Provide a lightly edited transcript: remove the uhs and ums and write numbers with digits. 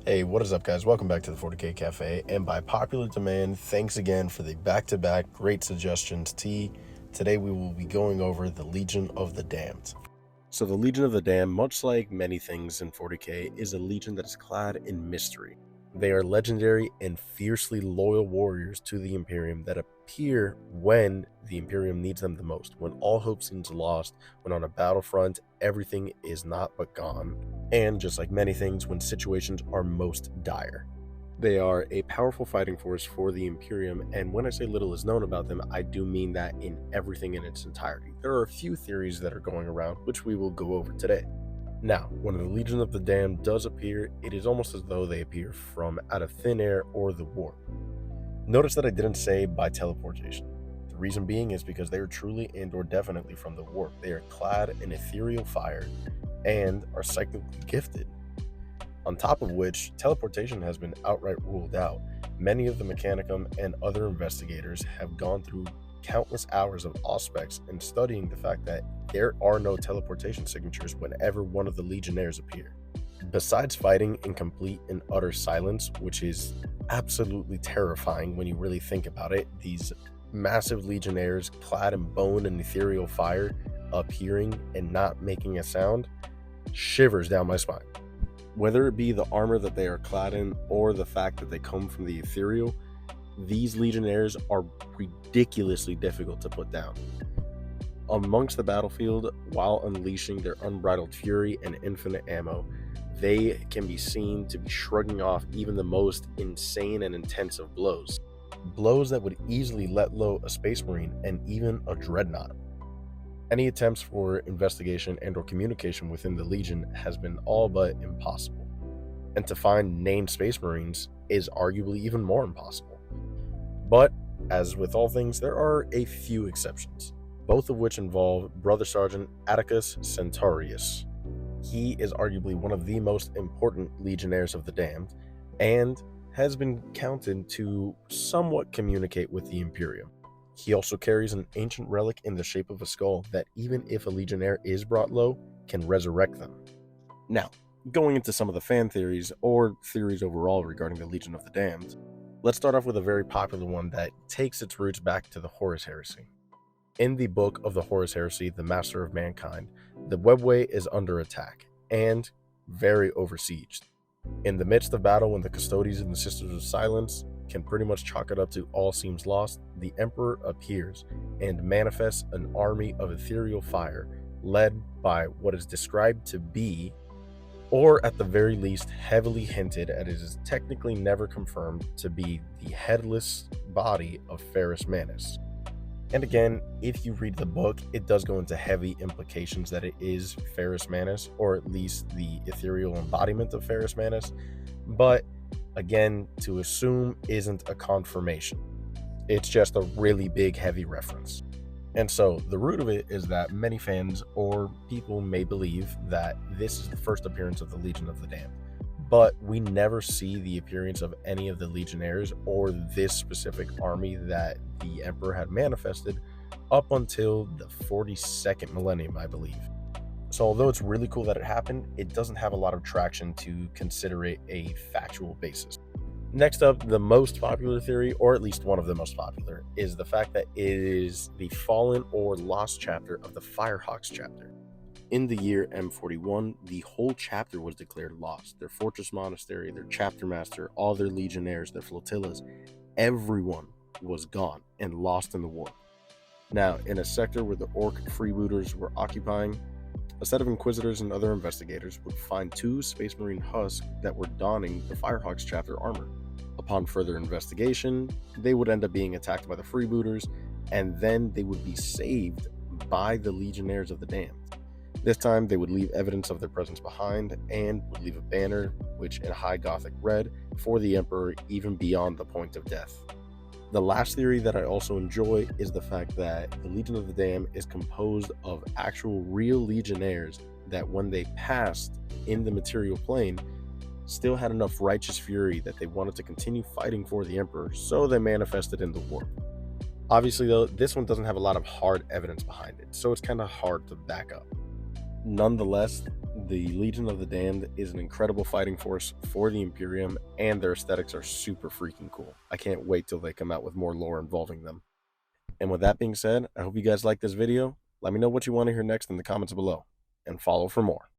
Hey, what is up, guys? Welcome back to the 40K Cafe, and by popular demand, thanks again for the back-to-back great suggestions. Today we will be going over the Legion of the Damned. So the Legion of the Damned, much like many things in 40K, is a legion that is clad in mystery. They are legendary and fiercely loyal warriors to the Imperium that appear when the Imperium needs them the most, when all hope seems lost, when on a battlefront everything is not but gone, and just like many things, when situations are most dire. They are a powerful fighting force for the Imperium, and when I say little is known about them, I do mean that in everything in its entirety. There are a few theories that are going around, which we will go over today. Now, when the Legion of the Damned does appear, it is almost as though they appear from out of thin air or the warp. Notice that I didn't say by teleportation. The reason being is because they are truly and or definitely from the warp. They are clad in ethereal fire and are psychically gifted. On top of which, teleportation has been outright ruled out. Many of the Mechanicum and other investigators have gone through countless hours of auspex and studying the fact that there are no teleportation signatures whenever one of the Legionnaires appear. Besides fighting in complete and utter silence, which is absolutely terrifying when you really think about it, these massive Legionnaires clad in bone and ethereal fire appearing and not making a sound shivers down my spine. Whether it be the armor that they are clad in or the fact that they come from the ethereal, these Legionnaires are ridiculously difficult to put down. Amongst the battlefield, while unleashing their unbridled fury and infinite ammo, they can be seen to be shrugging off even the most insane and intense of blows. Blows that would easily let low a Space Marine and even a Dreadnought. Any attempts for investigation and or communication within the Legion has been all but impossible. And to find named Space Marines is arguably even more impossible. But, as with all things, there are a few exceptions, both of which involve Brother Sergeant Atticus Centaurius. He is arguably one of the most important Legionnaires of the Damned, and has been counted to somewhat communicate with the Imperium. He also carries an ancient relic in the shape of a skull that, even if a Legionnaire is brought low, can resurrect them. Now, going into some of the fan theories, or theories overall regarding the Legion of the Damned, let's start off with a very popular one that takes its roots back to the Horus Heresy. In the book of the Horus Heresy, the Master of Mankind, the webway is under attack, and very oversieged. In the midst of battle, when the Custodes and the Sisters of Silence can pretty much chalk it up to all seems lost, the Emperor appears and manifests an army of ethereal fire, led by what is described to be, or at the very least heavily hinted at, it is technically never confirmed to be, the headless body of Ferrus Manus. And again, if you read the book, it does go into heavy implications that it is Ferrus Manus, or at least the ethereal embodiment of Ferrus Manus, but again, to assume isn't a confirmation. It's just a really big heavy reference. And so the root of it is that many fans or people may believe that this is the first appearance of the Legion of the Damned, but we never see the appearance of any of the Legionnaires or this specific army that the Emperor had manifested up until the 42nd millennium, I believe. So although it's really cool that it happened, it doesn't have a lot of traction to consider it a factual basis. Next up, the most popular theory, or at least one of the most popular, is the fact that it is the fallen or lost chapter of the Firehawks chapter. In the year M41, the whole chapter was declared lost. Their fortress monastery, their chapter master, all their legionnaires, their flotillas, everyone was gone and lost in the war. Now, in a sector where the Orc freebooters were occupying, a set of inquisitors and other investigators would find two Space Marine husks that were donning the Firehawks chapter armor. Upon further investigation, they would end up being attacked by the freebooters, and then they would be saved by the Legionnaires of the Damned. This time, they would leave evidence of their presence behind, and would leave a banner, which in High Gothic read, for the Emperor even beyond the point of death. The last theory that I also enjoy is the fact that the Legion of the Damned is composed of actual real Legionnaires that when they passed in the material plane, still had enough righteous fury that they wanted to continue fighting for the Emperor, so they manifested in the warp. Obviously though, this one doesn't have a lot of hard evidence behind it, so it's kind of hard to back up. Nonetheless, the Legion of the Damned is an incredible fighting force for the Imperium, and their aesthetics are super freaking cool. I can't wait till they come out with more lore involving them. And with that being said, I hope you guys like this video. Let me know what you want to hear next in the comments below, and follow for more.